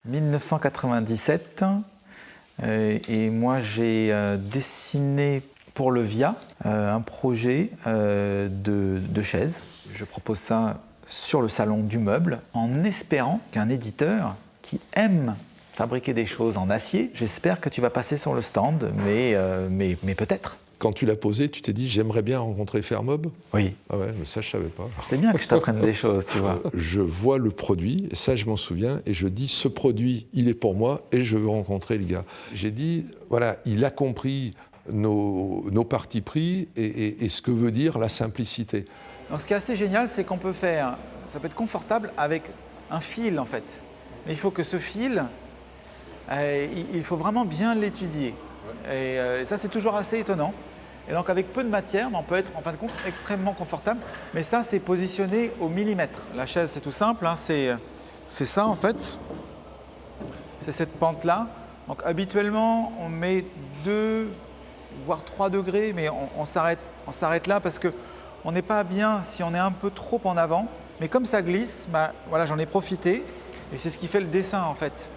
1997, et moi j'ai dessiné pour le VIA un projet de chaise. Je propose ça sur le salon du meuble en espérant qu'un éditeur qui aime fabriquer des choses en acier, j'espère que tu vas passer sur le stand, mais peut-être. Quand tu l'as posé, tu t'es dit « j'aimerais bien rencontrer Fermob ». Oui. Ah ouais, mais ça je savais pas. C'est bien que je t'apprenne des choses, tu vois. Je vois le produit, et ça je m'en souviens, et je dis « ce produit, il est pour moi et je veux rencontrer le gars ». J'ai dit « voilà, il a compris nos partis pris et ce que veut dire la simplicité ». Donc ce qui est assez génial, c'est qu'on peut faire, ça peut être confortable avec un fil en fait. Mais il faut que ce fil, il faut vraiment bien l'étudier. Et ça c'est toujours assez étonnant. Et donc avec peu de matière, on peut être en fin de compte extrêmement confortable. Mais ça c'est positionné au millimètre. La chaise c'est tout simple, hein, c'est ça en fait. C'est cette pente-là. Donc habituellement on met 2 voire 3 degrés, mais on s'arrête là parce qu'on n'est pas bien si on est un peu trop en avant. Mais comme ça glisse, voilà, j'en ai profité. Et c'est ce qui fait le dessin en fait.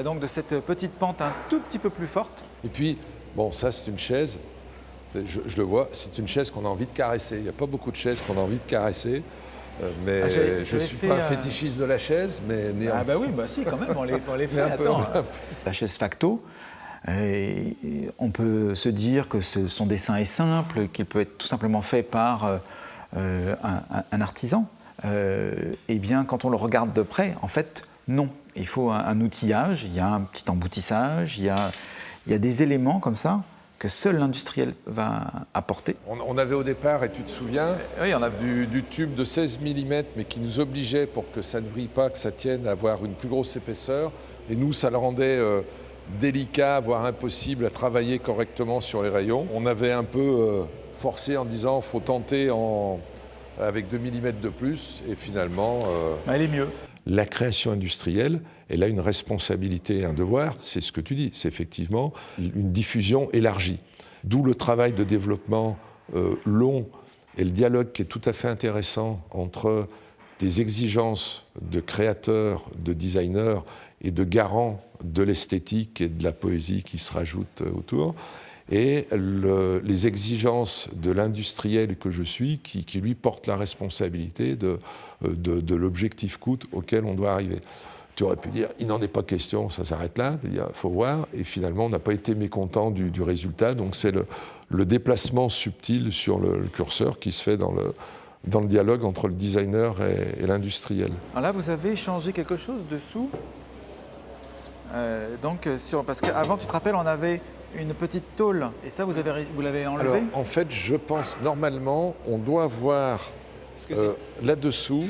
Donc de cette petite pente un tout petit peu plus forte. Et puis, bon, ça c'est une chaise, je le vois, c'est une chaise qu'on a envie de caresser. Il n'y a pas beaucoup de chaises qu'on a envie de caresser. Mais je ne suis pas un fétichiste de la chaise, mais néanmoins. Ah bah oui, bah si, quand même, on les fait. Attends. La chaise Facto, on peut se dire que son dessin est simple, qu'il peut être tout simplement fait par un artisan. Eh bien, quand on le regarde de près, en fait, non. Il faut un outillage, il y a un petit emboutissage, il y a des éléments comme ça que seul l'industriel va apporter. On avait au départ, et tu te souviens, oui, on a du tube de 16 mm, mais qui nous obligeait, pour que ça ne brille pas, que ça tienne, à avoir une plus grosse épaisseur. Et nous, ça le rendait délicat, voire impossible à travailler correctement sur les rayons. On avait un peu forcé en disant qu'il faut tenter avec 2 mm de plus, et finalement… elle est mieux. La création industrielle, elle a une responsabilité et un devoir, c'est ce que tu dis, c'est effectivement une diffusion élargie. D'où le travail de développement long et le dialogue qui est tout à fait intéressant entre des exigences de créateurs, de designers et de garants de l'esthétique et de la poésie qui se rajoutent autour, et les exigences de l'industriel que je suis qui lui porte la responsabilité de l'objectif coût auquel on doit arriver. Tu aurais pu dire, il n'en est pas question, ça s'arrête là, il faut voir, et finalement on n'a pas été mécontent du résultat, donc c'est le déplacement subtil sur le curseur qui se fait dans le dialogue entre le designer et l'industriel. Alors là, vous avez changé quelque chose dessous, parce qu'avant, tu te rappelles, on avait une petite tôle, et ça, vous l'avez enlevé? Alors, en fait, je pense, normalement, on doit avoir là-dessous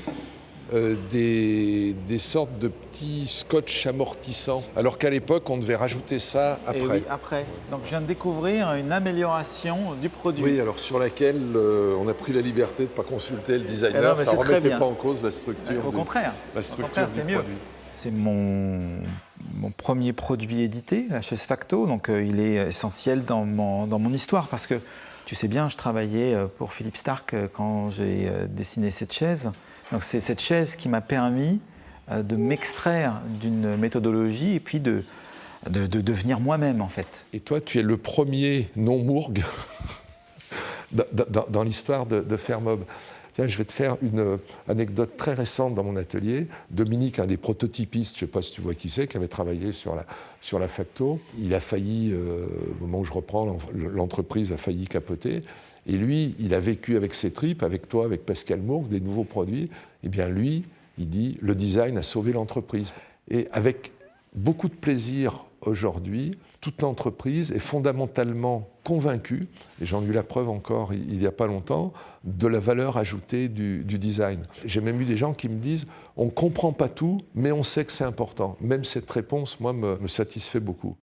des sortes de petits scotch amortissants, alors qu'à l'époque, on devait rajouter ça après. Et oui, après. Donc, je viens de découvrir une amélioration du produit. Oui, alors sur laquelle on a pris la liberté de ne pas consulter le designer, ça ne remettait pas en cause la structure Au contraire, c'est mieux. C'est mon premier produit édité, la chaise Facto, donc il est essentiel dans mon histoire parce que tu sais bien, je travaillais pour Philippe Starck quand j'ai dessiné cette chaise. Donc c'est cette chaise qui m'a permis de m'extraire d'une méthodologie et puis de devenir moi-même en fait. Et toi, tu es le premier non-mourgue dans l'histoire de Fermob. Tiens, je vais te faire une anecdote très récente dans mon atelier. Dominique, un des prototypistes, je ne sais pas si tu vois qui c'est, qui avait travaillé sur la Facto, il a failli, au moment où je reprends, l'entreprise a failli capoter. Et lui, il a vécu avec ses tripes, avec toi, avec Pascal Mourgue, des nouveaux produits. Eh bien lui, il dit, le design a sauvé l'entreprise. Et avec beaucoup de plaisir aujourd'hui, toute l'entreprise est fondamentalement convaincue, et j'en ai eu la preuve encore il n'y a pas longtemps, de la valeur ajoutée du design. J'ai même eu des gens qui me disent « on ne comprend pas tout, mais on sait que c'est important ». Même cette réponse, moi, me satisfait beaucoup.